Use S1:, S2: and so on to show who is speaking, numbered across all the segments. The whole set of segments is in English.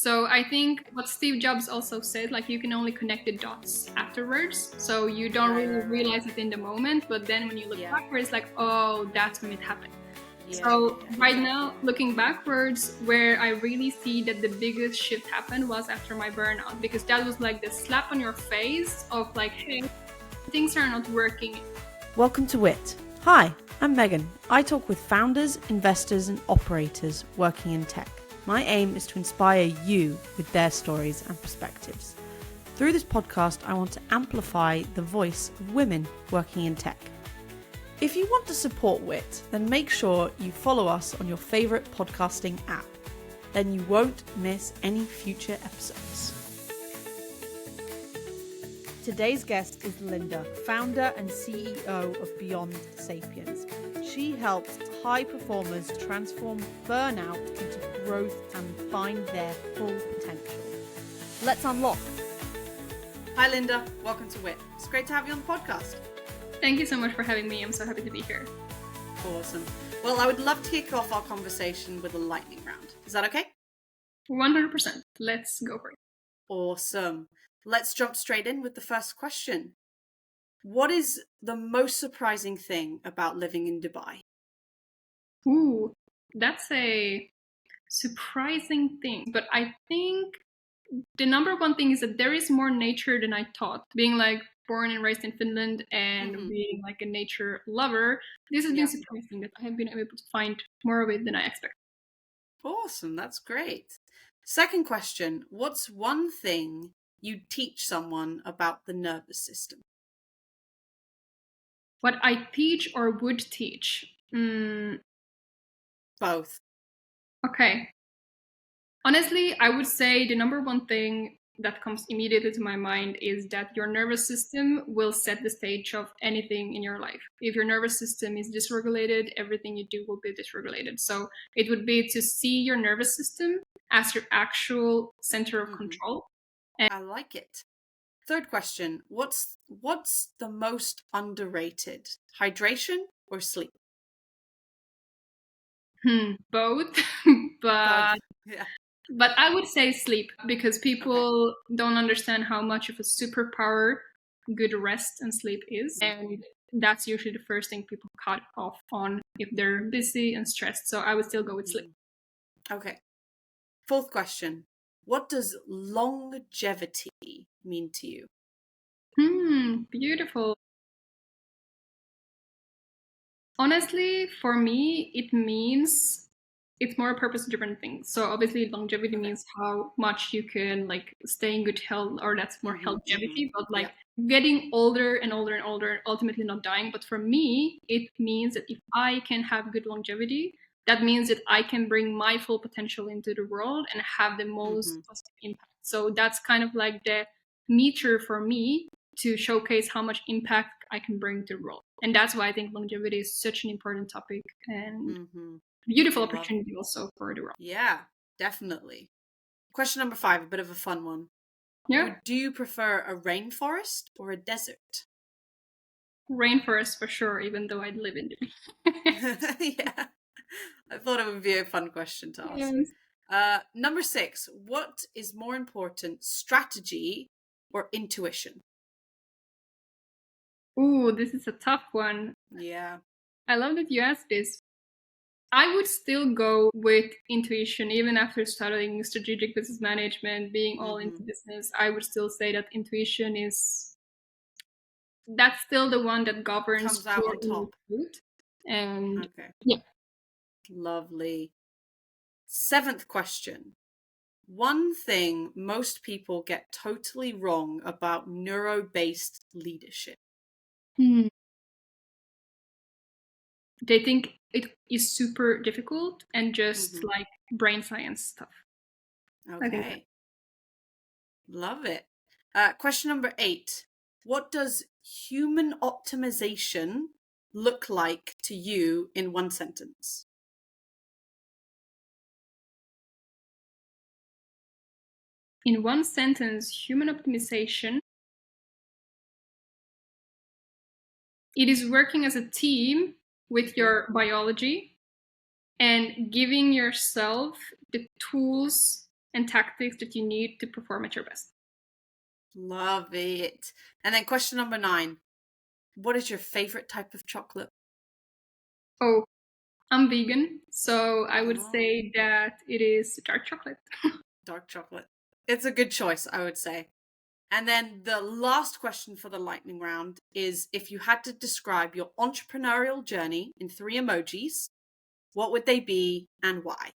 S1: So I think what Steve Jobs also said, like you can only connect the dots afterwards. So you don't really realize it in the moment, but then when you look backwards, like, oh, that's when it happened. Right now, looking backwards, where I really see that the biggest shift happened was after my burnout, because that was like the slap on your face of like, hey, things are not working.
S2: Welcome to WITT. Hi, I'm Megan. I talk with founders, investors and operators working in tech. My aim is to inspire you with their stories and perspectives. Through this podcast, I want to amplify the voice of women working in tech. If you want to support WITT, then make sure you follow us on your favourite podcasting app. Then you won't miss any future episodes. Today's guest is Linda, founder and CEO of Beyond Sapien. She helps high performers transform burnout into growth and find their full potential. Let's unlock. Hi Linda, welcome to WITT. It's great to have you on the podcast.
S1: Thank you so much for having me. I'm so happy to be here.
S2: Awesome. Well, I would love to kick off our conversation with a lightning round. Is that okay?
S1: 100%. Let's go for it.
S2: Awesome. Let's jump straight in with the first question. What is the most surprising thing about living in Dubai?
S1: Ooh, that's a surprising thing. But I think the number one thing is that there is more nature than I thought. Being like born and raised in Finland and being like a nature lover, this has been surprising that I have been able to find more of it than I expected.
S2: Awesome. That's great. Second question. What's one thing you teach someone about the nervous system?
S1: What I teach or would teach?
S2: Both.
S1: Okay. Honestly, I would say the number one thing that comes immediately to my mind is that your nervous system will set the stage of anything in your life. If your nervous system is dysregulated, everything you do will be dysregulated. So it would be to see your nervous system as your actual center of control.
S2: I like it. Third question. What's the most underrated? Hydration or sleep?
S1: Both. But I would say sleep, because people don't understand how much of a superpower good rest and sleep is. And that's usually the first thing people cut off on if they're busy and stressed. So I would still go with sleep.
S2: Okay. Fourth question. What does longevity mean to you?
S1: Beautiful. Honestly, for me, it means it's more purpose-driven things. So obviously longevity means how much you can like stay in good health, or that's more longevity, but like getting older and older and older, ultimately not dying. But for me, it means that if I can have good longevity, that means that I can bring my full potential into the world and have the most positive impact. So that's kind of like the meter for me to showcase how much impact I can bring to the world. And that's why I think longevity is such an important topic and beautiful opportunity also for the world.
S2: Yeah, definitely. Question number 5, a bit of a fun one.
S1: Yeah.
S2: Do you prefer a rainforest or a desert?
S1: Rainforest for sure, even though I live in it.
S2: Yeah. I thought it would be a fun question to ask.
S1: Yes.
S2: Number 6, what is more important, strategy or intuition?
S1: Ooh, this is a tough one.
S2: Yeah.
S1: I love that you asked this. I would still go with intuition, even after studying strategic business management, being all into business. I would still say that intuition that's still the one that governs
S2: comes out on top.
S1: And
S2: Lovely. 7th question. One thing most people get totally wrong about neuro-based leadership.
S1: They think it is super difficult and just like brain science stuff.
S2: Okay. Love it. Question number 8. What does human optimization look like to you in one sentence?
S1: In one sentence, human optimization. It is working as a team with your biology and giving yourself the tools and tactics that you need to perform at your best.
S2: Love it. And then question number 9. What is your favorite type of chocolate?
S1: Oh, I'm vegan, so I would
S2: Oh,
S1: say that it is dark chocolate.
S2: dark chocolate. It's a good choice, I would say. And then the last question for the lightning round is, if you had to describe your entrepreneurial journey in 3 emojis, what would they be and why?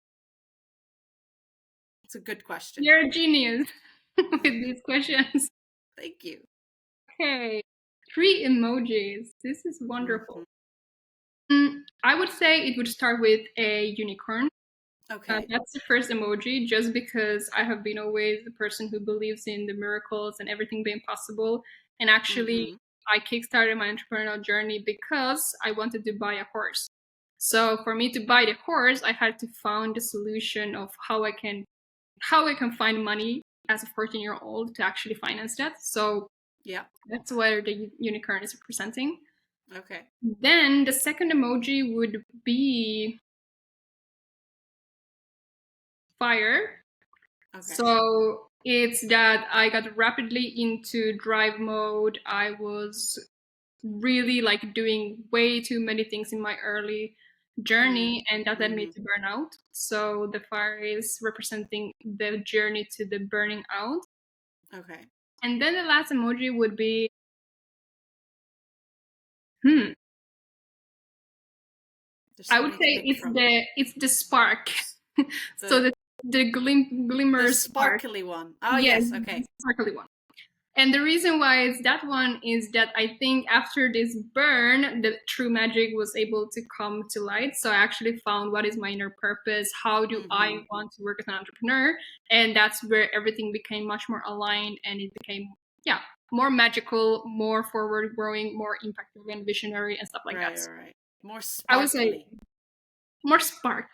S2: It's a good question.
S1: You're a genius with these questions.
S2: Thank you.
S1: Okay, 3 emojis. This is
S2: Mm-hmm.
S1: wonderful. I would say it would start with a unicorn.
S2: Okay.
S1: That's the first emoji, just because I have been always the person who believes in the miracles and everything being possible. And actually,
S2: Mm-hmm.
S1: I kickstarted my entrepreneurial journey because I wanted to buy a horse. So for me to buy the horse, I had to find the solution of how I can find money as a 14-year-old to actually finance that. So
S2: Yeah.
S1: that's what the unicorn is representing.
S2: Okay.
S1: Then the second emoji would be fire.
S2: Okay.
S1: So it's that I got rapidly into drive mode. I was really like doing way too many things in my early journey, and that led me
S2: Mm-hmm.
S1: to burnout. So the fire is representing the journey to the burning out.
S2: Okay.
S1: And then the last emoji would be, hmm,
S2: There's
S1: I
S2: so
S1: would
S2: many to
S1: say
S2: pick from.
S1: it's the spark. So
S2: The
S1: the
S2: the
S1: glimmer spark.
S2: sparkly one. Oh
S1: Yes,
S2: yes,
S1: the
S2: okay.
S1: sparkly one. And the reason why it's that one is that I think after this burn, the true magic was able to come to light. So I actually found what is my inner purpose? How do
S2: Mm-hmm.
S1: I want to work as an entrepreneur? And that's where everything became much more aligned, and it became, yeah, more magical, more forward growing, more impactful and visionary and stuff like that. So
S2: Right. More
S1: I would say
S2: sparkly.
S1: more spark.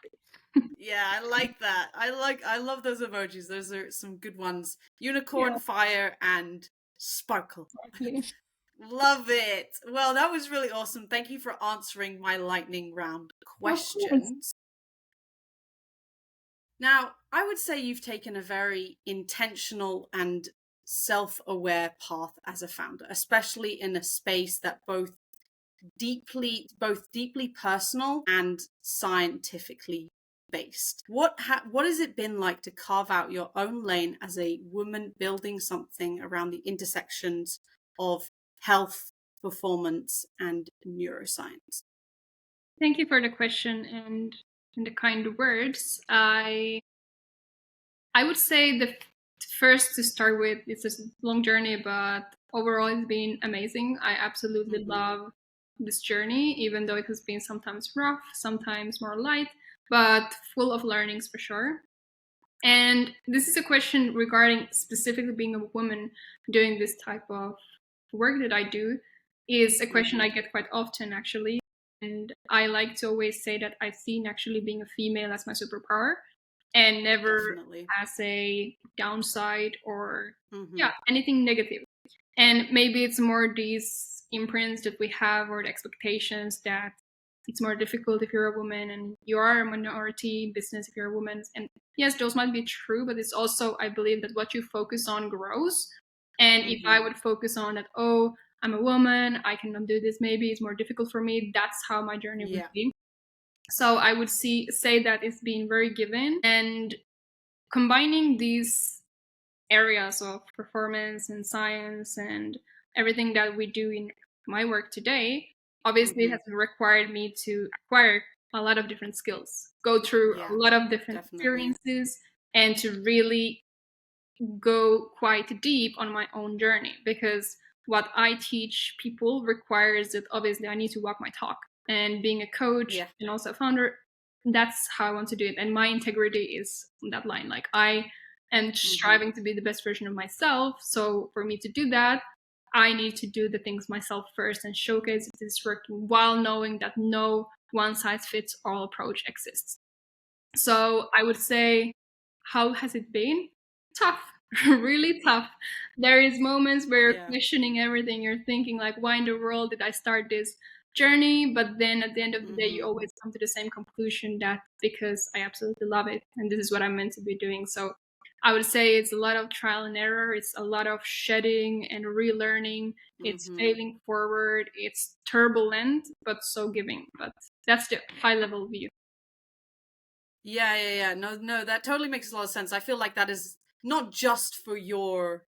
S2: Yeah, I like that. I love those emojis. Those are some good ones.
S1: Yeah,
S2: Unicorn, fire, and sparkle.
S1: exactly.
S2: Love it. Well, that was really awesome. Thank you for answering my lightning round
S1: Of course.
S2: questions. Now, I would say you've taken a very intentional and self-aware path as a founder, especially in a space that both deeply personal and scientifically based. What has it been like to carve out your own lane as a woman building something around the intersections of health, performance, and neuroscience?
S1: Thank you for the question and the kind words. I would say the first to start with, it's a long journey, but overall it's been amazing. I absolutely
S2: Mm-hmm.
S1: love this journey, even though it has been sometimes rough, sometimes more light, but full of learnings for sure. And this is a question regarding specifically being a woman doing this type of work that I do, is a question
S2: Mm-hmm.
S1: I get quite often actually. And I like to always say that I've seen actually being a female as my superpower and never
S2: Definitely.
S1: as a downside or,
S2: Mm-hmm.
S1: yeah, anything negative. And maybe it's more these imprints that we have or the expectations that it's more difficult if you're a woman and you are a minority business if you're a woman. And yes, those might be true, but it's also, I believe, that what you focus on grows. And if I
S2: Mm-hmm.
S1: would focus on that, oh, I'm a woman, I cannot do this, maybe it's more difficult for me, that's how my journey would
S2: Yeah.
S1: be. So I would say that it's been very given, and combining these areas of performance and science and everything that we do in my work today, obviously it
S2: Mm-hmm.
S1: has required me to acquire a lot of different skills, go through a
S2: Yeah.
S1: lot of different
S2: Definitely.
S1: experiences, and to really go quite deep on my own journey, because what I teach people requires that obviously I need to walk my talk. And being a coach
S2: Yeah.
S1: and also a founder, that's how I want to do it. And my integrity is on that line. Like I am
S2: Mm-hmm.
S1: striving to be the best version of myself. So for me to do that, I need to do the things myself first and showcase if it's working while knowing that no one size fits all approach exists. So I would say, how has it been? Tough, really tough. There is moments where you're
S2: Yeah.
S1: questioning everything. You're thinking like, why in the world did I start this journey? But then at the end of the day, you
S2: Mm-hmm.
S1: always come to the same conclusion, that because I absolutely love it and this is what I'm meant to be doing. So I would say it's a lot of trial and error. It's a lot of shedding and relearning. It's
S2: Mm-hmm.
S1: failing forward. It's turbulent, but so giving. But that's the high level view.
S2: Yeah. No, that totally makes a lot of sense. I feel like that is not just for your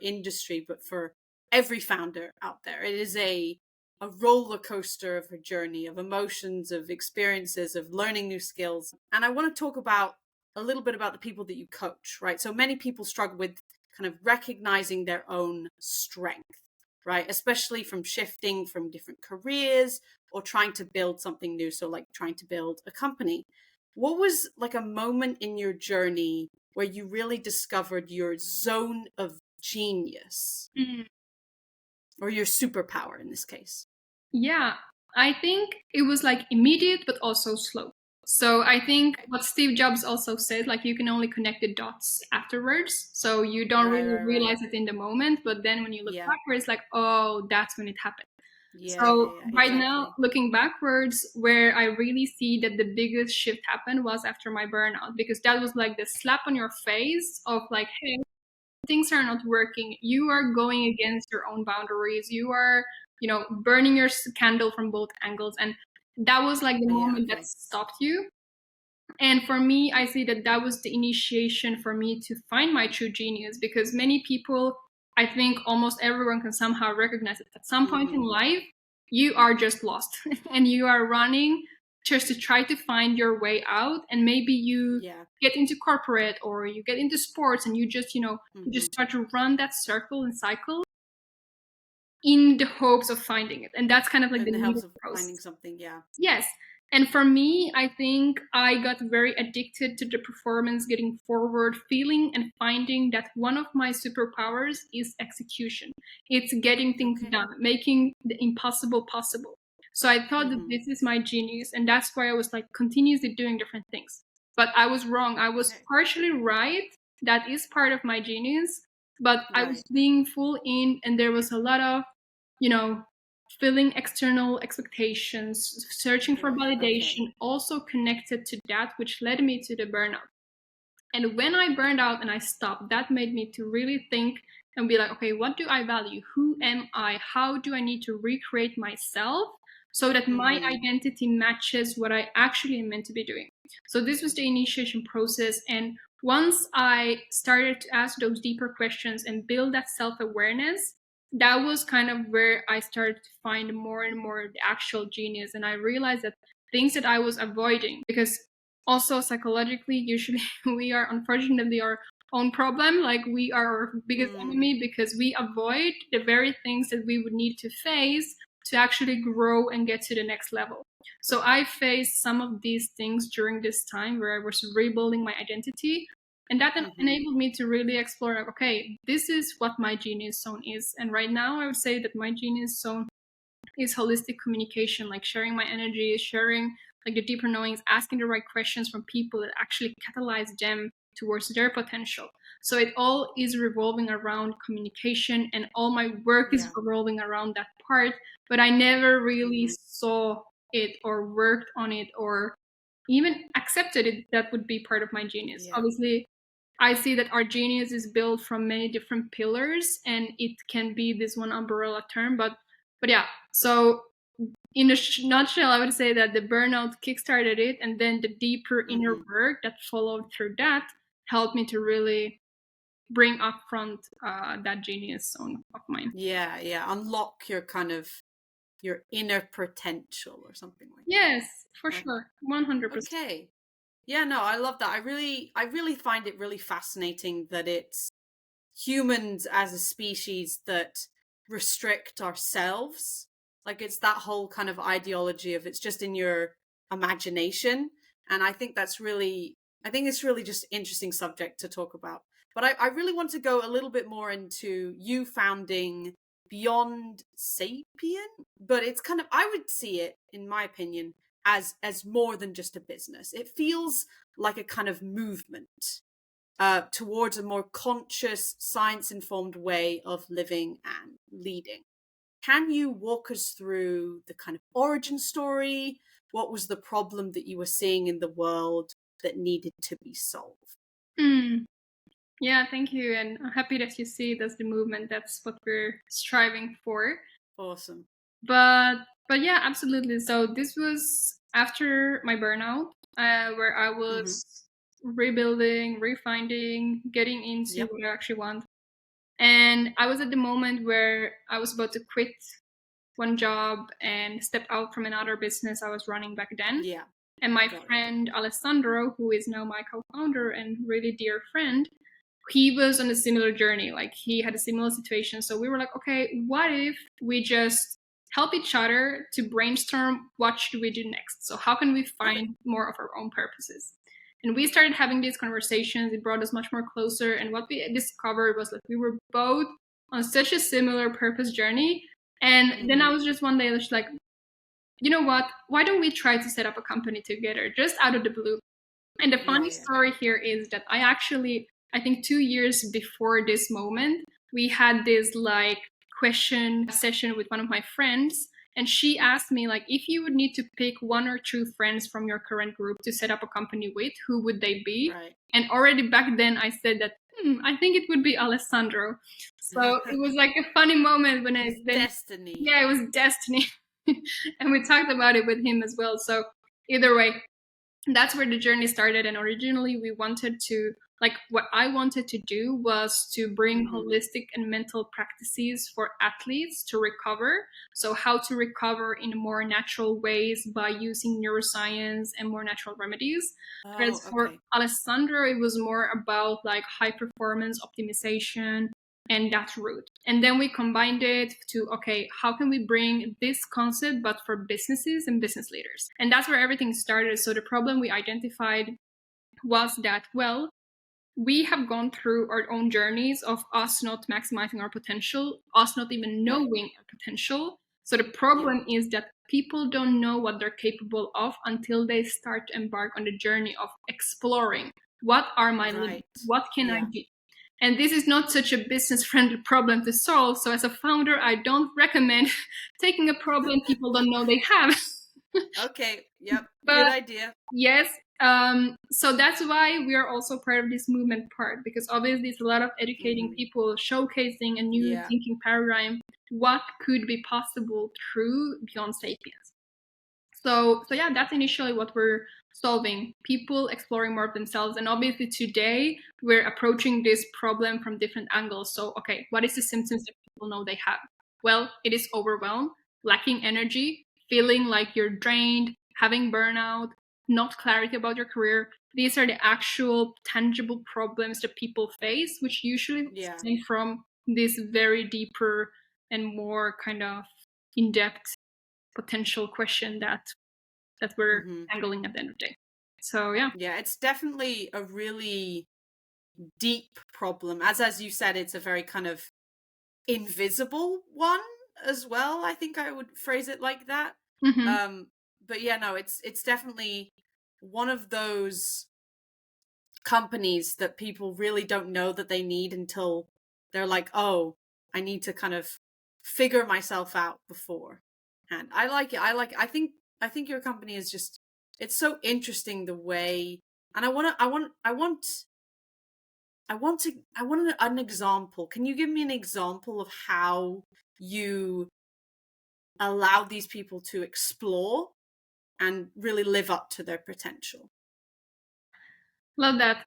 S2: industry, but for every founder out there. It is a roller coaster of a journey of emotions, of experiences, of learning new skills. And I want to talk about a little bit about the people that you coach, right? So many people struggle with kind of recognizing their own strength, right? Especially from shifting from different careers or trying to build something new. So like trying to build a company. What was like a moment in your journey where you really discovered your zone of genius
S1: Mm.
S2: or your superpower in this case?
S1: Yeah, I think it was like immediate, but also slow. So I think
S2: Okay.
S1: what Steve Jobs also said, like you can only connect the dots afterwards. So you don't
S2: Right,
S1: really
S2: right, right.
S1: realize it in the moment, but then when you look
S2: Yeah.
S1: backwards, like, oh, that's when it happened. So
S2: Yeah,
S1: right now,
S2: exactly.
S1: looking backwards, where I really see that the biggest shift happened was after my burnout, because that was like the slap on your face of like, hey, things are not working. You are going against your own boundaries. You are, burning your candle from both angles. And that was like the
S2: Yeah,
S1: moment that
S2: okay.
S1: stopped you. And for me, I see that that was the initiation for me to find my true genius, because many people, I think almost everyone can somehow recognize it. At some point in
S2: Mm-hmm.
S1: life, you are just lost and you are running just to try to find your way out. And maybe you
S2: Yeah.
S1: get into corporate or you get into sports and you just, you
S2: Mm-hmm.
S1: just start to run that circle and cycle in the hopes of finding it. And that's kind of like
S2: In
S1: the
S2: the
S1: needle
S2: hopes of finding
S1: process.
S2: something, yeah.
S1: Yes. And for me, I think I got very addicted to the performance, getting forward, feeling and finding that one of my superpowers is execution. It's getting things
S2: Okay.
S1: done, making the impossible possible. So I thought that
S2: Mm-hmm.
S1: this is my genius, and that's why I was like continuously doing different things. But I was wrong. I was
S2: Okay.
S1: partially right. That is part of my genius, but I was
S2: Right.
S1: being full in, and there was a lot of, you know, filling external expectations, searching for
S2: Right. Okay.
S1: validation, also connected to that, which led me to the burnout. And when I burned out and I stopped, that made me to really think and be like, okay, what do I value? Who am I? How do I need to recreate myself so that my
S2: Mm-hmm.
S1: identity matches what I actually am meant to be doing? So this was the initiation process. And once I started to ask those deeper questions and build that self-awareness, that was kind of where I started to find more and more the actual genius. And I realized that things that I was avoiding, because also psychologically usually we are unfortunately our own problem, like we are our biggest
S2: Mm.
S1: enemy, because we avoid the very things that we would need to face to actually grow and get to the next level. So I faced some of these things during this time where I was rebuilding my identity, and that
S2: Mm-hmm.
S1: enabled me to really explore like, okay, this is what my genius zone is. And right now I would say that my genius zone is holistic communication, like sharing my energy, sharing like the deeper knowings, asking the right questions from people that actually catalyze them towards their potential. So it all is revolving around communication, and all my work is
S2: Yeah.
S1: revolving around that part. But I never really
S2: Mm-hmm.
S1: saw it or worked on it or even accepted it. That would be part of my genius.
S2: Yeah.
S1: Obviously, I see that our genius is built from many different pillars, and it can be this one umbrella term. But yeah, so in a nutshell, I would say that the burnout kickstarted it, and then the deeper inner
S2: Mm-hmm.
S1: work that followed through that helped me to really bring up front that genius zone of mine.
S2: Yeah, yeah. Unlock your kind of your inner potential or something like that.
S1: Yes, for
S2: Right.
S1: sure, 100%.
S2: Okay. Yeah, no, I love that. I really find it really fascinating that it's humans as a species that restrict ourselves. Like it's that whole kind of ideology of it's just in your imagination. And I think it's really just interesting subject to talk about. But I really want to go a little bit more into you founding Beyond Sapien. But it's kind of, I would see it, in my opinion, as more than just a business. It feels like a kind of movement towards a more conscious, science informed way of living and leading. Can you walk us through the kind of origin story? What was the problem that you were seeing in the world that needed to be solved?
S1: Mm. Yeah, thank you. And I'm happy that you see it as the movement. That's what we're striving for.
S2: Awesome.
S1: But yeah, absolutely. So this was after my burnout, where I
S2: Hmm.
S1: was rebuilding, refinding, getting into
S2: Yep.
S1: what I actually want. And I was at the moment where I was about to quit one job and step out from another business I was running back then.
S2: Yeah.
S1: And my
S2: Got it.
S1: friend Alessandro, who is now my co-founder and really dear friend, he was on a similar journey. Like he had a similar situation. So we were like, okay, what if we just help each other to brainstorm what should we do next? So how can we
S2: Okay.
S1: find more of our own purposes? And we started having these conversations. It brought us much more closer. And what we discovered was that we were both on such a similar purpose journey. And then I
S2: Hmm.
S1: was just one day just like, you know what? Why don't we try to set up a company together just out of the blue? And the
S2: Yeah.
S1: funny
S2: Yeah.
S1: story here is that I think 2 years before this moment, we had this like question session with one of my friends. And she asked me, like, if you would need to pick one or two friends from your current group to set up a company with, who would they be?
S2: Right.
S1: And already back then, I said that, I think it would be Alessandro. So it was like a funny moment when I
S2: It's
S1: then,
S2: destiny.
S1: yeah, it was destiny. And we talked about it with him as well. So either way, that's where the journey started. And originally we wanted to, like, what I wanted to do was to bring
S2: Hmm.
S1: holistic and mental practices for athletes to recover. So how to recover in more natural ways by using neuroscience and more natural remedies. Whereas
S2: Oh,
S1: for
S2: okay.
S1: Alessandro, it was more about like high performance optimization and that route. And then we combined it to, okay, how can we bring this concept but for businesses and business leaders? And that's where everything started. So the problem we identified was that, well, we have gone through our own journeys of us not maximizing our potential, us not even
S2: Right.
S1: knowing our potential. So the
S2: Yeah.
S1: problem is that people don't know what they're capable of until they start to embark on the journey of exploring, what are my limits?
S2: Right.
S1: What can I
S2: Yeah.
S1: do? And this is not such a business friendly problem to solve. So as a founder, I don't recommend taking a problem people don't know they have.
S2: Okay. Yep. Good
S1: But
S2: idea.
S1: yes, so that's why we are also part of this movement part, because obviously it's a lot of educating
S2: Hmm.
S1: people, showcasing a new
S2: Yeah.
S1: thinking paradigm, what could be possible through Beyond Sapiens. So yeah, that's initially what we're solving, people exploring more of themselves. And obviously today we're approaching this problem from different angles. So okay, what is the symptoms that people know they have? Well, it is overwhelm, lacking energy, feeling like you're drained, having burnout, not clarity about your career. These are the actual tangible problems that people face, which usually
S2: Yeah.
S1: stem from this very deeper and more kind of in-depth potential question that we're
S2: Hmm.
S1: angling at the end of the day. So yeah.
S2: Yeah. It's definitely a really deep problem. As you said, it's a very kind of invisible one as well. I think I would phrase it like that.
S1: Hmm.
S2: Um, but yeah, no, it's definitely one of those companies that people really don't know that they need until they're like, oh, I need to kind of figure myself out before. And I like it. I think your company is just it's so interesting the way and I want an example. Can you give me an example of how you allow these people to explore and really live up to their potential?
S1: Love that.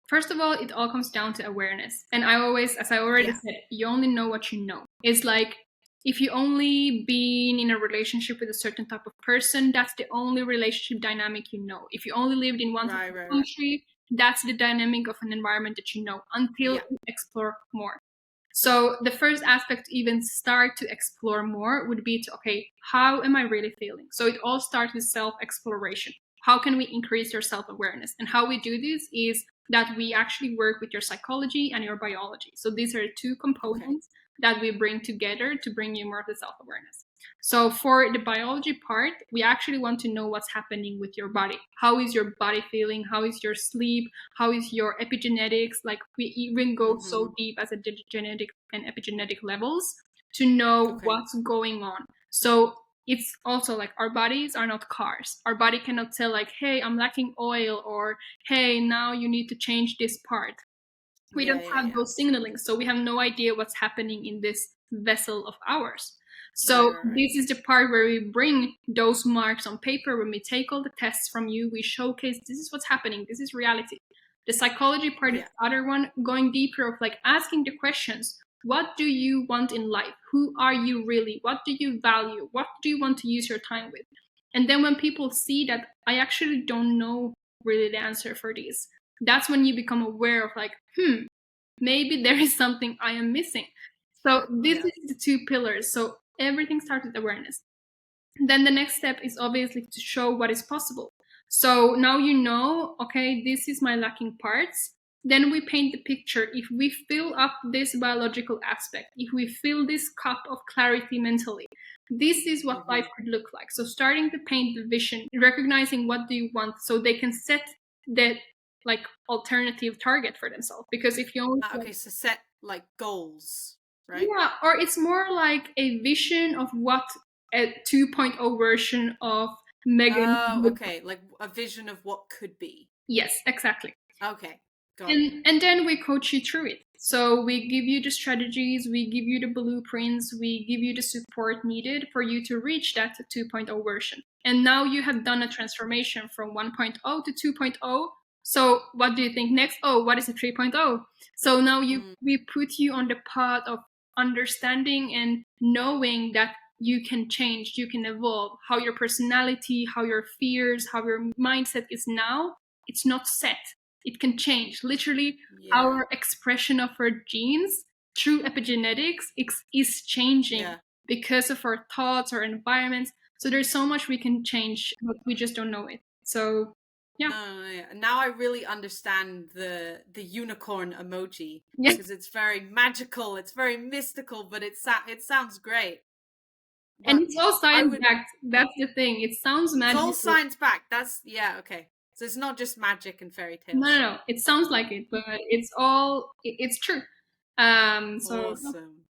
S1: First of all, it all comes down to awareness. And I always, as I already
S2: Yeah.
S1: said, you only know what you know. It's like if you only been in a relationship with a certain type of person, that's the only relationship dynamic you know. If you only lived in one type
S2: Right,
S1: of
S2: right, right.
S1: country, that's the dynamic of an environment that you know until
S2: Yeah.
S1: you explore more. So the first aspect to even start to explore more would be to, okay, how am I really feeling? So it all starts with self-exploration. How can we increase your self-awareness? And how we do this is that we actually work with your psychology and your biology. So these are two
S2: Okay.
S1: components that we bring together to bring you more of the self-awareness. So for the biology part, we actually want to know what's happening with your body. How is your body feeling? How is your sleep? How is your epigenetics? Like we even go
S2: Mhm.
S1: so deep as a genetic and epigenetic levels to know
S2: Okay.
S1: what's going on. So it's also like our bodies are not cars. Our body cannot tell like, hey, I'm lacking oil, or hey, now you need to change this part. We
S2: Yeah,
S1: don't
S2: yeah,
S1: have
S2: yeah.
S1: those signalings, so we have no idea what's happening in this vessel of ours.
S2: Right,
S1: So
S2: right, right.
S1: this is the part where we bring those marks on paper. When we take all the tests from you, we showcase this is what's happening, this is reality. The psychology part is
S2: Yeah.
S1: the other one, going deeper of like asking the questions. What do you want in life? Who are you really? What do you value? What do you want to use your time with? And then when people see that I actually don't know really the answer for these, that's when you become aware of like, maybe there is something I am missing. So this
S2: Yeah.
S1: is the two pillars. So everything starts with awareness. Then the next step is obviously to show what is possible. So now you know, okay, this is my lacking parts. Then we paint the picture. If we fill up this biological aspect, if we fill this cup of clarity mentally, this is what life could look like. So starting to paint the vision, recognizing what do you want, so they can set that like alternative target for themselves. Because if you only
S2: Okay, so set like goals, right?
S1: yeah, or it's more like a vision of what a 2.0 version of Megan
S2: Oh,
S1: would.
S2: okay, like a vision of what could be.
S1: Yes, exactly.
S2: Okay, got it.
S1: And then we coach you through it. So we give you the strategies, we give you the blueprints, we give you the support needed for you to reach that 2.0 version. And now you have done a transformation from 1.0 to 2.0. So what do you think next? Oh, what is a 3.0? So now we put you on the path of understanding and knowing that you can change, you can evolve, how your personality, how your fears, how your mindset is now, it's not set, it can change. Literally,
S2: Yeah,
S1: our expression of our genes through epigenetics is changing
S2: yeah.
S1: because of our thoughts, our environments. So there's so much we can change, but we just don't know it. So yeah.
S2: No, no, no, yeah. Now I really understand the unicorn emoji
S1: Yeah.
S2: because it's very magical, it's very mystical, but it sounds great.
S1: And
S2: But
S1: it's all
S2: I
S1: science
S2: would
S1: backed. That's the thing. It sounds
S2: it's all
S1: magical.
S2: science backed. That's yeah, okay. So it's not just magic and fairy
S1: No, no,
S2: tales.
S1: no. It sounds like it, but it's true. So
S2: Awesome.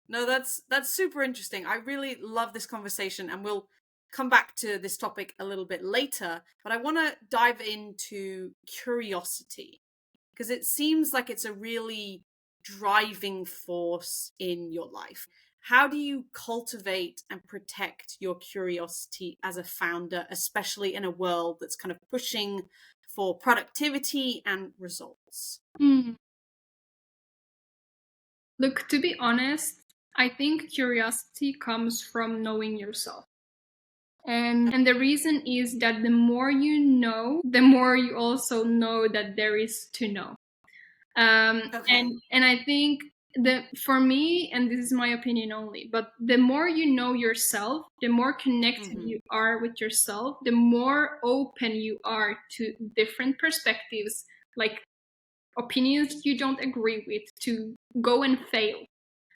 S2: No, that's super interesting. I really love this conversation and we'll come back to this topic a little bit later, but I want to dive into curiosity because it seems like it's a really driving force in your life. How do you cultivate and protect your curiosity as a founder, especially in a world that's kind of pushing for productivity and results?
S1: mm, look, to be honest, I think curiosity comes from knowing yourself. And the reason is that the more you know, the more you also know that there is to know.
S2: Okay.
S1: And I think for me, and this is my opinion only, but the more you know yourself, the more connected
S2: Mm-hmm.
S1: you are with yourself, the more open you are to different perspectives, like opinions you don't agree with, to go and fail.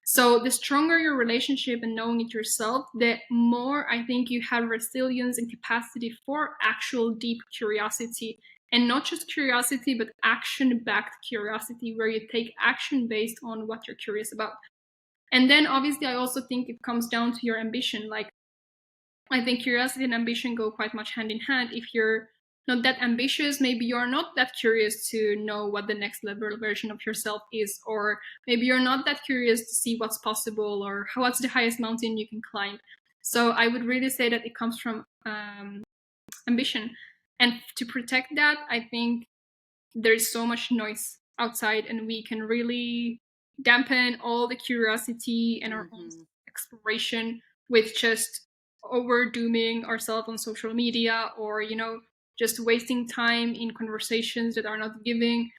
S1: So the stronger your relationship and knowing it yourself, the more I think you have resilience and capacity for actual deep curiosity. And not just curiosity, but action backed curiosity, where you take action based on what you're curious about. And then obviously, I also think it comes down to your ambition. Like, I think curiosity and ambition go quite much hand in hand. If you're not that ambitious, maybe you're not that curious to know what the next level version of yourself is, or maybe you're not that curious to see what's possible or what's the highest mountain you can climb. So I would really say that it comes from ambition. And to protect that, I think there's so much noise outside, and we can really dampen all the curiosity and our own
S2: Mm-hmm.
S1: exploration with just over dooming ourselves on social media, or just wasting time in conversations that are not giving,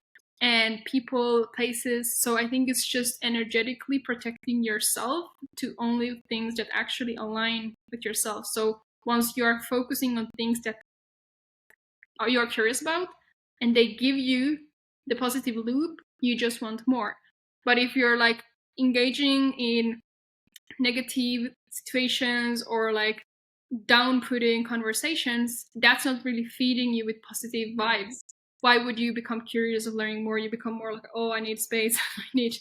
S1: and people, places. So I think it's just energetically protecting yourself to only things that actually align with yourself. So once you are focusing on things that you're curious about and they give you the positive loop, you just want more. But if you're like engaging in negative situations or like down putting conversations, that's not really feeding you with positive vibes. Why would you become curious of learning more? You become more like, oh, I need space, I need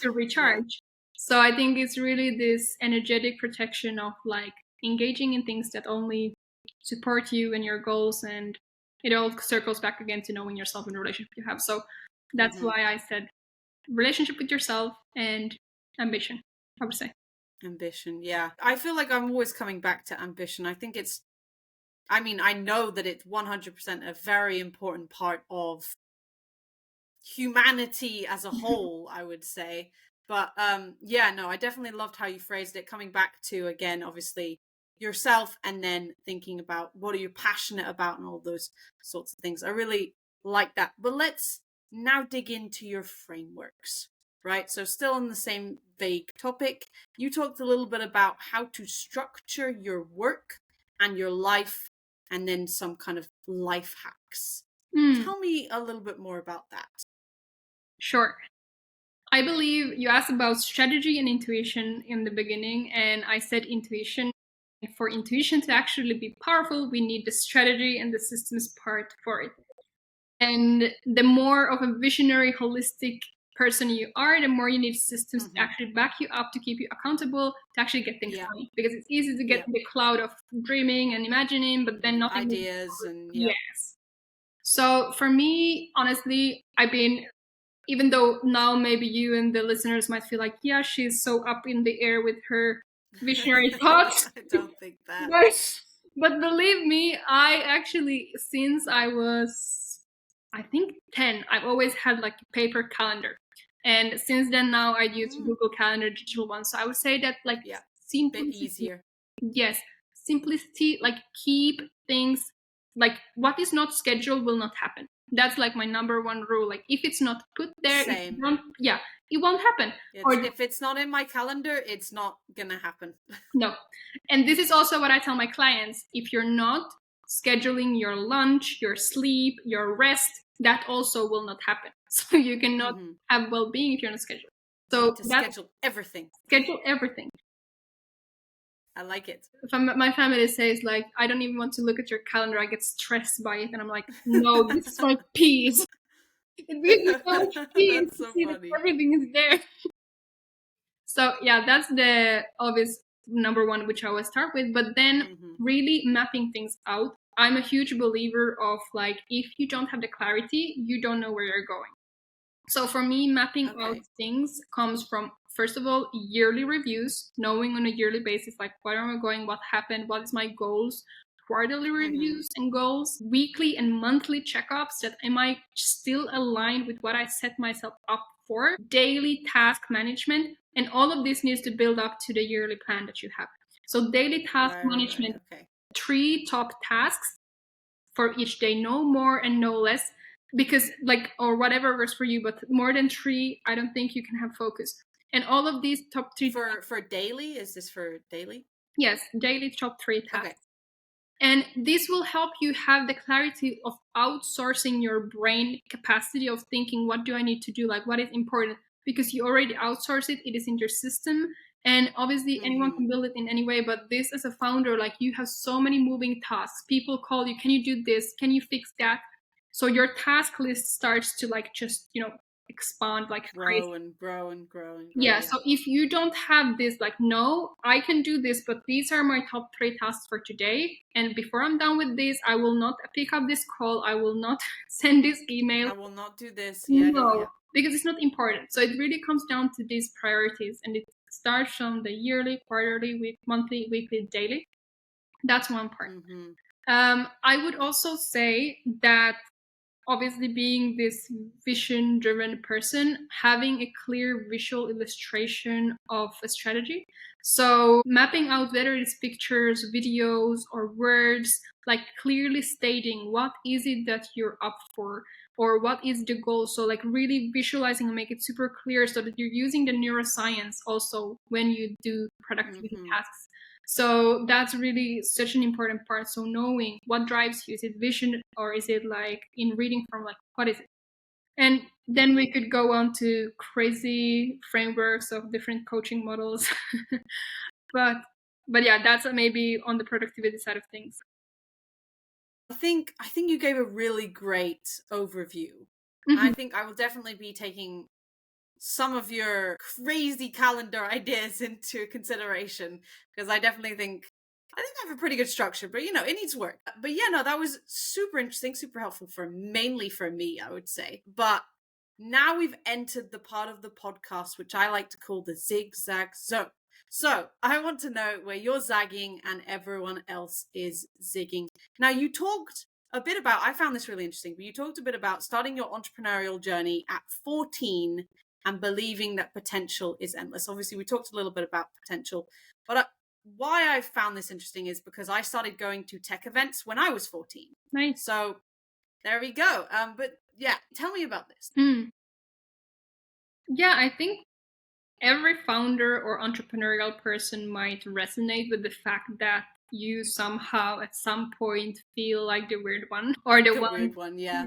S1: to
S2: Yeah.
S1: recharge. So I think it's really this energetic protection of like engaging in things that only support you and your goals, and it all circles back again to knowing yourself and the relationship you have. So That's why I said relationship with yourself and ambition, I would say.
S2: Ambition, yeah. I feel like I'm always coming back to ambition. I think I know that it's 100% a very important part of humanity as a whole, I would say. But yeah, no, I definitely loved how you phrased it, coming back to, again, obviously yourself, and then thinking about what are you passionate about and all those sorts of things. I really like that. But let's now dig into your frameworks, right? So still on the same vague topic, you talked a little bit about how to structure your work and your life, and then some kind of life hacks. Tell me a little bit more about that.
S1: Sure. I believe you asked about strategy and intuition in the beginning, and I said intuition. For intuition to actually be powerful, we need the strategy and the systems part for it. And the more of a visionary, holistic person you are, the more you need systems to actually back you up, to keep you accountable, to actually get things done. Because it's easy to get in the cloud of dreaming and imagining, but then nothing
S2: ideas and
S1: yes. So for me, honestly, even though now maybe you and the listeners might feel like, yeah, she's so up in the air with her visionary thoughts.
S2: I don't think that.
S1: But believe me, I actually, since I was, I think 10, I've always had like a paper calendar. And since then now I use Google Calendar, digital one. So I would say that like simplicity,
S2: bit easier.
S1: Yes, simplicity, like keep things, like what is not scheduled will not happen. That's like my number one rule. Like if it's not put there, it won't happen.
S2: If it's not in my calendar, it's not gonna happen.
S1: No. And this is also what I tell my clients. If you're not scheduling your lunch, your sleep, your rest, that also will not happen. So you cannot have well-being if you're not scheduled. So
S2: schedule everything.
S1: Schedule everything.
S2: I like it.
S1: My family says like, I don't even want to look at your calendar. I get stressed by it, and I'm like, no, this is my peace. It gives me so much peace to see that everything is there. So yeah, that's the obvious number one, which I will start with. But then really mapping things out. I'm a huge believer of like, if you don't have the clarity, you don't know where you're going. So for me, mapping out things comes from, first of all, yearly reviews, knowing on a yearly basis, like where am I going, what happened, what is my goals, quarterly reviews and goals, weekly and monthly checkups, that am I still aligned with what I set myself up for, daily task management, and all of this needs to build up to the yearly plan that you have. So daily task management, 3 top tasks for each day, no more and no less. Because like, or whatever works for you, but more than 3, I don't think you can have focus. And all of these top 3
S2: for daily, is this for daily?
S1: Yes, daily top 3 tasks. And this will help you have the clarity of outsourcing your brain capacity of thinking, what do I need to do, like what is important, because you already outsource it, it is in your system. And obviously anyone can build it in any way, but this as a founder, like you have so many moving tasks, people call you, can you do this, can you fix that? So your task list starts to like just, expand like crazy.
S2: Grow and grow and grow and grow.
S1: Yeah, so if you don't have this, like, no, I can do this, but these are my top 3 tasks for today. And before I'm done with this, I will not pick up this call. I will not send this email.
S2: I will not do this.
S1: Because it's not important. So it really comes down to these priorities, and it starts from the yearly, quarterly, monthly, weekly, daily. That's one part. I would also say that obviously being this vision-driven person, having a clear visual illustration of a strategy. So mapping out whether it's pictures, videos, or words, like clearly stating what is it that you're up for, or what is the goal. So like really visualizing and make it super clear so that you're using the neuroscience also when you do productivity tasks. So that's really such an important part. So knowing what drives you, is it vision, or is it like in reading from like, what is it? And then we could go on to crazy frameworks of different coaching models. but yeah, that's maybe on the productivity side of things.
S2: I think you gave a really great overview. I think I will definitely be taking some of your crazy calendar ideas into consideration, because I definitely think I have a pretty good structure, but it needs work. But yeah, no, that was super interesting, super helpful mainly for me, I would say. But now we've entered the part of the podcast which I like to call the zigzag zone. So I want to know where you're zagging and everyone else is zigging. Now, you talked a bit about, I found this really interesting, but you talked a bit about starting your entrepreneurial journey at 14 and believing that potential is endless. Obviously, we talked a little bit about potential, but why I found this interesting is because I started going to tech events when I was 14.
S1: Nice.
S2: So there we go. But yeah, tell me about this.
S1: Yeah, I think every founder or entrepreneurial person might resonate with the fact that you somehow at some point feel like the weird one or the
S2: weird one, yeah.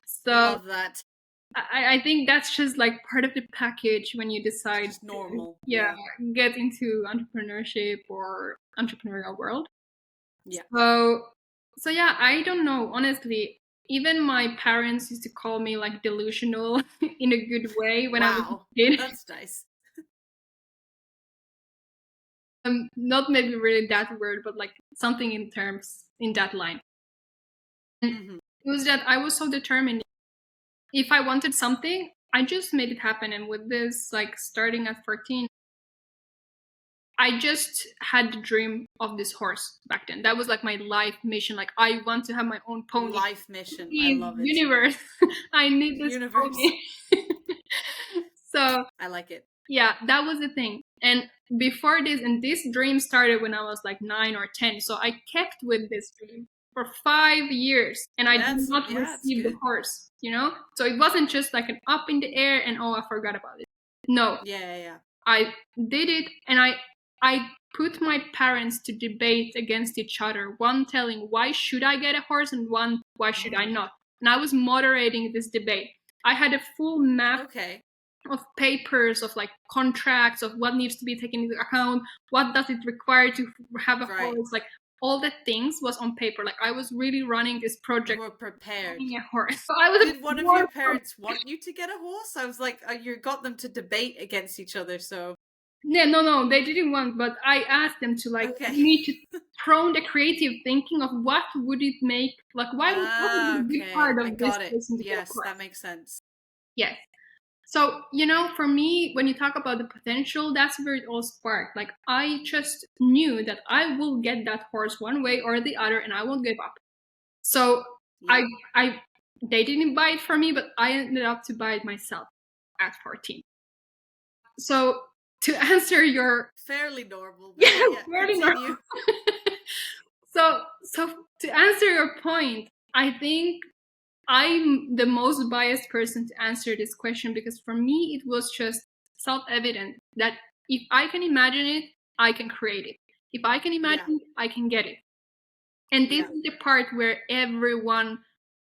S1: So
S2: love that.
S1: I think that's just like part of the package when you decide
S2: just normal
S1: to, get into entrepreneurship or entrepreneurial world.
S2: Yeah.
S1: So yeah, I don't know, honestly. Even my parents used to call me like delusional in a good way when I was a kid.
S2: That's nice.
S1: Not maybe really that word, but like something in that line. And it was that I was so determined. If I wanted something, I just made it happen. And with this, like starting at 14, I just had the dream of this horse back then. That was like my life mission. Like I want to have my own pony.
S2: Life mission. I love it.
S1: Universe. I need this universe. Pony. So
S2: I like it.
S1: Yeah, that was the thing. And before this, and this dream started when I was like 9 or 10. So I kept with this dream for 5 years, and I did not receive the horse, So it wasn't just like an up in the air and I forgot about it. No.
S2: Yeah.
S1: I did it, and I put my parents to debate against each other. One telling why should I get a horse, and one why should I not. And I was moderating this debate. I had a full map of papers, of like contracts, of what needs to be taken into account, what does it require to have a horse, like all the things was on paper. Like I was really running this project.
S2: You were prepared.
S1: A horse. So I was.
S2: Did one of your parents want you to get a horse? I was like, you got them to debate against each other, so.
S1: Yeah, no, they didn't want, but I asked them to like, you need to prone the creative thinking of what would it make, like why would it be a good part of this person to
S2: Yes, that makes sense.
S1: Yes. So, for me, when you talk about the potential, that's where it all sparked. Like, I just knew that I will get that horse one way or the other, and I won't give up. So, they didn't buy it for me, but I ended up to buy it myself at 14. So, to answer your...
S2: Fairly normal.
S1: Fairly normal. So, to answer your point, I think I'm the most biased person to answer this question, because for me, it was just self-evident that if I can imagine it, I can create it. If I can imagine it, I can get it. And this is the part where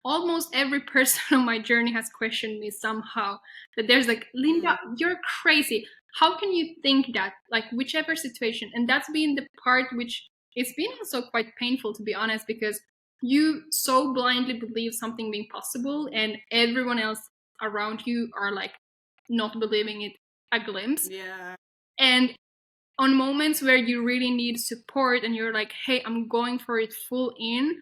S1: almost every person on my journey has questioned me somehow. That there's like, Linda, you're crazy. How can you think that? Like, whichever situation. And that's been the part which it's been also quite painful, to be honest, because you so blindly believe something being possible and everyone else around you are like not believing it a glimpse. And on moments where you really need support and you're like, hey, I'm going for it full in,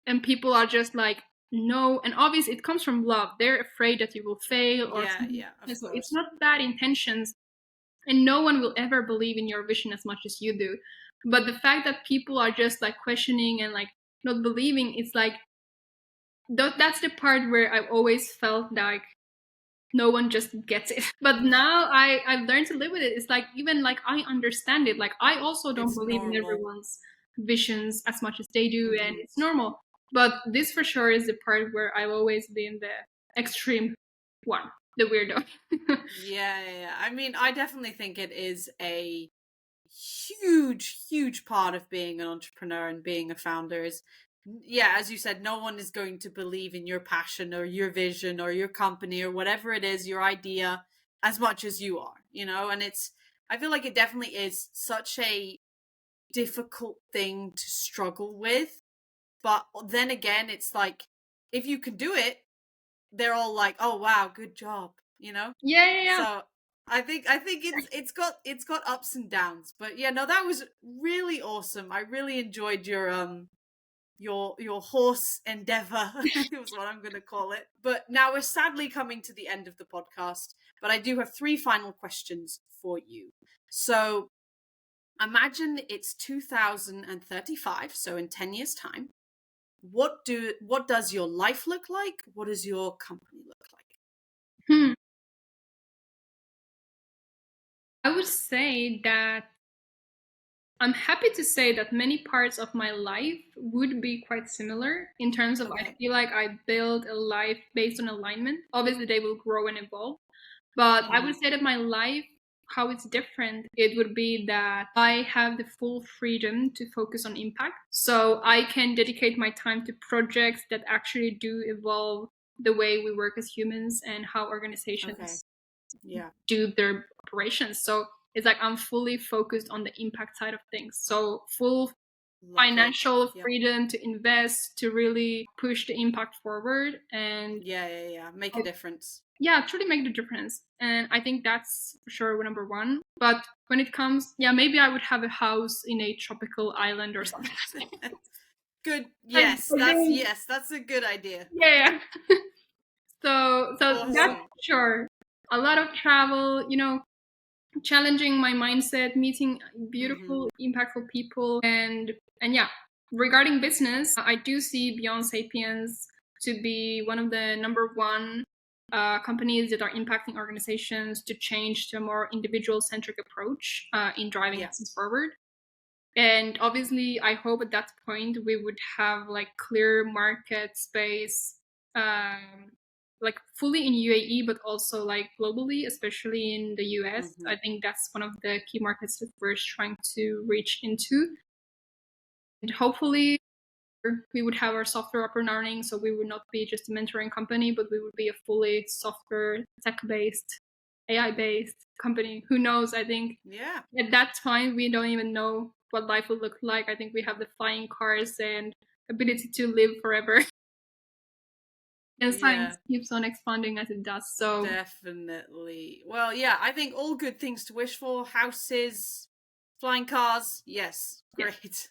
S1: and people are just like, no. And obviously it comes from love. They're afraid that you will fail or so it's not bad intentions, and no one will ever believe in your vision as much as you do. But the fact that people are just like questioning and like not believing, it's like that's the part where I've always felt like no one just gets it. But now I've learned to live with it. It's like, even like I understand it. Like I also don't believe in everyone's visions as much as they do, and it's normal. But this for sure is the part where I've always been the extreme one, the weirdo.
S2: Yeah. I mean, I definitely think it is a huge part of being an entrepreneur and being a founder is, as you said, no one is going to believe in your passion or your vision or your company or whatever it is, your idea, as much as you are, and I feel like it definitely is such a difficult thing to struggle with. But then again, it's like, if you can do it, they're all like, oh wow, good job,
S1: Yeah.
S2: So I think it's got ups and downs, but that was really awesome. I really enjoyed your your horse endeavor is what I'm going to call it. But now we're sadly coming to the end of the podcast, but I do have 3 final questions for you. So imagine it's 2035, so in 10 years time. What does your life look like? What does your company look like?
S1: I would say that I'm happy to say that many parts of my life would be quite similar in terms of I feel like I build a life based on alignment. Obviously, they will grow and evolve. But I would say that my life, how it's different, it would be that I have the full freedom to focus on impact. So I can dedicate my time to projects that actually do evolve the way we work as humans and how organizations do their operations. So it's like I'm fully focused on the impact side of things. So full financial freedom to invest, to really push the impact forward and
S2: make a difference.
S1: Truly make the difference. And I think that's for sure number one. But when it comes, maybe I would have a house in a tropical island or something.
S2: Good. Yes, that's a good idea.
S1: Yeah. So awesome. That's sure. A lot of travel, challenging my mindset, meeting beautiful, impactful people, and regarding business, I do see Beyond Sapiens to be one of the number one companies that are impacting organizations to change to a more individual-centric approach in driving business forward. And obviously, I hope at that point we would have like clear market space, like fully in UAE, but also like globally, especially in the US. I think that's one of the key markets that we're trying to reach into. And hopefully we would have our software up and running, so we would not be just a mentoring company, but we would be a fully software, tech-based, AI-based company. Who knows? I think at that time, we don't even know what life will look like. I think we have the flying cars and ability to live forever. And science keeps on expanding as it does. So
S2: definitely. Well, I think all good things to wish for. Houses, flying cars. Yes. Great.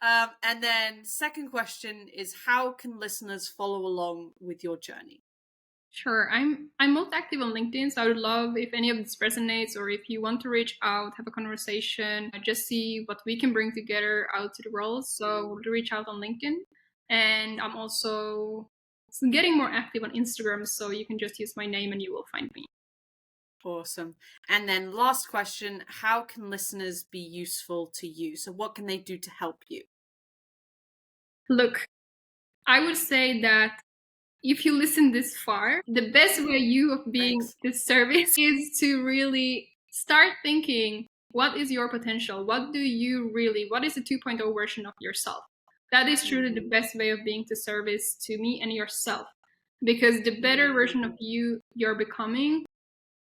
S2: And then second question is, how can listeners follow along with your journey?
S1: Sure. I'm most active on LinkedIn, so I would love if any of this resonates, or if you want to reach out, have a conversation, just see what we can bring together out to the world. So reach out on LinkedIn. And I'm also getting more active on Instagram, so you can just use my name and you will find me.
S2: Awesome. And then last question, how can listeners be useful to you? So what can they do to help you?
S1: Look, I would say that if you listen this far, the best way of being this service is to really start thinking, what is your potential? What is the 2.0 version of yourself? That is truly the best way of being to service to me and yourself. Because the better version of you you're becoming,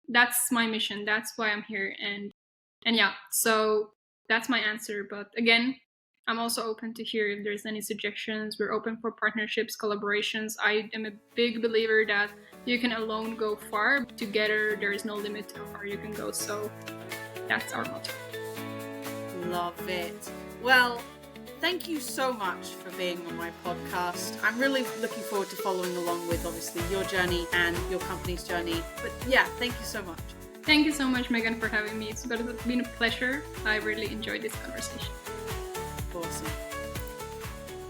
S1: that's my mission. That's why I'm here. And so that's my answer. But again, I'm also open to hear if there's any suggestions. We're open for partnerships, collaborations. I am a big believer that you can alone go far. Together, there is no limit to how far you can go. So that's our motto.
S2: Love it. Well, thank you so much for being on my podcast. I'm really looking forward to following along with, obviously, your journey and your company's journey. But thank you so much.
S1: Thank you so much, Megan, for having me. It's been a pleasure. I really enjoyed this conversation.
S2: Awesome.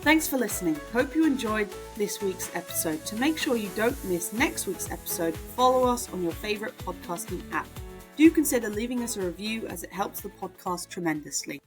S2: Thanks for listening. Hope you enjoyed this week's episode. To make sure you don't miss next week's episode, follow us on your favorite podcasting app. Do consider leaving us a review, as it helps the podcast tremendously.